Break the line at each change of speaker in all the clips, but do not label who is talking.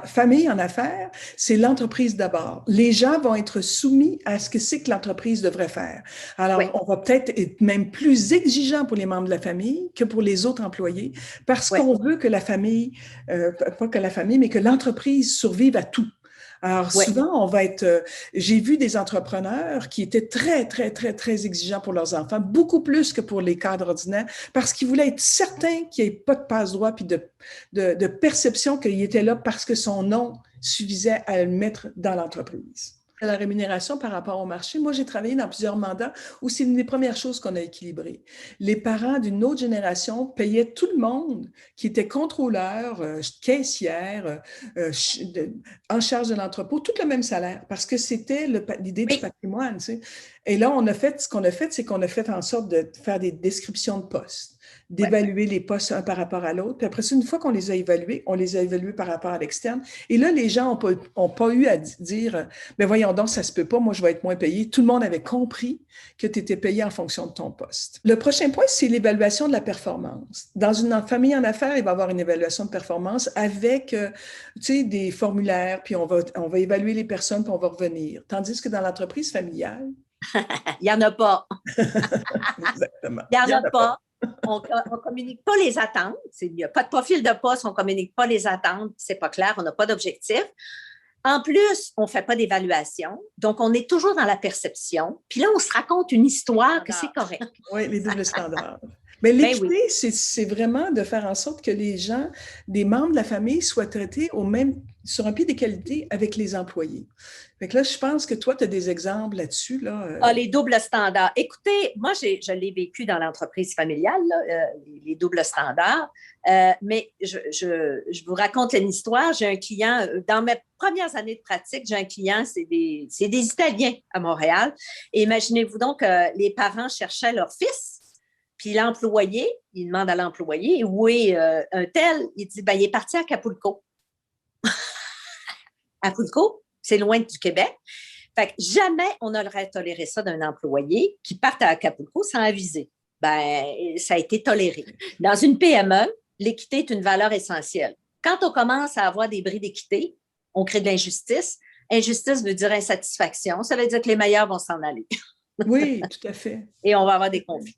famille en affaires, c'est l'entreprise d'abord. Les gens vont être soumis à ce que c'est que l'entreprise devrait faire. Alors,
Oui,
on va peut-être être même plus exigeant pour les membres de la famille que pour les autres employés parce
oui,
qu'on veut que la famille, pas que la famille, mais que l'entreprise survive à tout. Alors,
oui.
souvent, on va être. J'ai vu des entrepreneurs qui étaient très, très, très, très exigeants pour leurs enfants, beaucoup plus que pour les cadres ordinaires, parce qu'ils voulaient être certains qu'il n'y ait pas de passe-droit puis de perception qu'il était là parce que son nom suffisait à le mettre dans l'entreprise. La rémunération par rapport au marché, moi, j'ai travaillé dans plusieurs mandats où c'est une des premières choses qu'on a équilibrées. Les parents d'une autre génération payaient tout le monde qui était contrôleur, caissière, en charge de l'entrepôt, tout le même salaire, parce que c'était l'idée du
Oui,
patrimoine. Tu sais. Et là, ce qu'on a fait, c'est qu'on a fait en sorte de faire des descriptions de postes,
oui.
d'évaluer les postes un par rapport à l'autre. Puis après ça, une fois qu'on les a évalués, on les a évalués par rapport à l'externe. Et là, les gens n'ont pas eu à dire, ben voyons donc, ça se peut pas, moi je vais être moins payé. Tout le monde avait compris que tu étais payé en fonction de ton poste. Le prochain point, c'est l'évaluation de la performance. Dans une famille en affaires, il va y avoir une évaluation de performance avec, tu sais, des formulaires, puis on va évaluer les personnes, puis on va revenir. Tandis que dans l'entreprise familiale,
Il n'y en a pas.
exactement,
Il
il
n'y
y
en
en
a
a pas.
pas. On ne communique pas les attentes. Il n'y a pas de profil de poste, on ne communique pas les attentes. C'est pas clair, on n'a pas d'objectif. En plus, on ne fait pas d'évaluation. Donc, on est toujours dans la perception. Puis là, on se raconte une histoire que c'est correct.
Oui, les doubles standards. Mais
Ben oui.
l'équité, c'est vraiment de faire en sorte que les gens, des membres de la famille, soient traités sur un pied d'égalité avec les employés. Fait que là, je pense que toi, tu as des exemples là-dessus. Là,
Ah, les doubles standards. Écoutez, moi, je l'ai vécu dans l'entreprise familiale, là, les doubles standards. Mais je vous raconte une histoire. J'ai un client, dans mes premières années de pratique, j'ai un client, c'est des Italiens à Montréal. Et imaginez-vous donc, les parents cherchaient leur fils. Puis l'employé, il demande à l'employé, où est un tel? Il dit, ben, il est parti à Acapulco. Acapulco, c'est loin du Québec. Fait que jamais on n'aurait toléré ça d'un employé qui parte à Acapulco sans aviser. Ben, ça a été toléré. Dans une PME, l'équité est une valeur essentielle. Quand on commence à avoir des bris d'équité, on crée de l'injustice. Injustice veut dire insatisfaction. Ça veut dire que les meilleurs vont s'en aller
oui, tout à fait.
et on va avoir des conflits.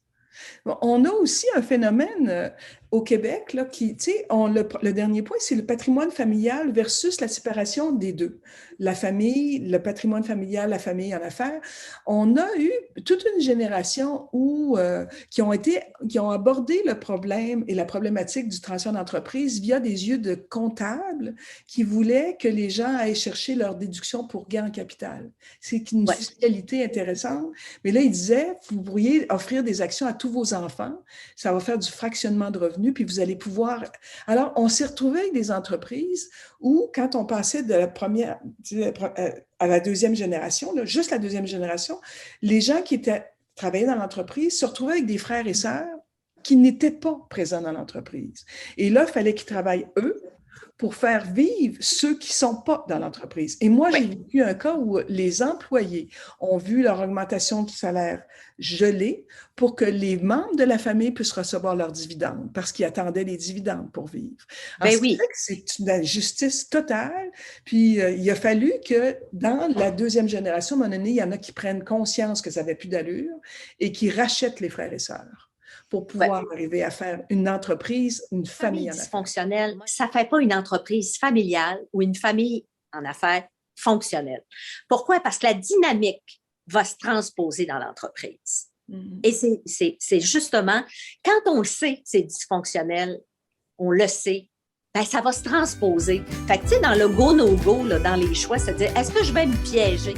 Bon, on a aussi un phénomène au Québec là, qui, tu sais, le dernier point, c'est le patrimoine familial versus la séparation des deux. La famille, le patrimoine familial, la famille en affaires. On a eu toute une génération qui ont abordé le problème et la problématique du transfert d'entreprise via des yeux de comptables qui voulaient que les gens aillent chercher leur déduction pour gain en capital. C'est une
Ouais.
fiscalité intéressante. Mais là, ils disaient, vous pourriez offrir des actions à tous vos enfants, ça va faire du fractionnement de revenus, puis vous allez pouvoir... Alors, on s'est retrouvé avec des entreprises où, quand on passait de la première à la deuxième génération, là, juste la deuxième génération, les gens qui travaillaient dans l'entreprise se retrouvaient avec des frères et sœurs qui n'étaient pas présents dans l'entreprise. Et là, il fallait qu'ils travaillent eux pour faire vivre ceux qui ne sont pas dans l'entreprise. Et moi, j'ai vécu un cas où les employés ont vu leur augmentation de salaire gelée pour que les membres de la famille puissent recevoir leurs dividendes parce qu'ils attendaient les dividendes pour vivre. Alors,
Ben oui.
c'est une injustice totale. Puis, il a fallu que dans la deuxième génération, à un moment donné, il y en a qui prennent conscience que ça n'avait plus d'allure et qui rachètent les frères et sœurs pour pouvoir arriver à faire une entreprise, une famille en affaires.
Dysfonctionnelle, ça ne fait pas une entreprise familiale ou une famille en affaires fonctionnelle. Pourquoi? Parce que la dynamique va se transposer dans l'entreprise. Et c'est justement, quand on le sait, c'est dysfonctionnel, on le sait, ben ça va se transposer. Fait que, tu sais, dans le go-no-go, là, dans les choix, c'est-à-dire, est-ce que je vais me piéger?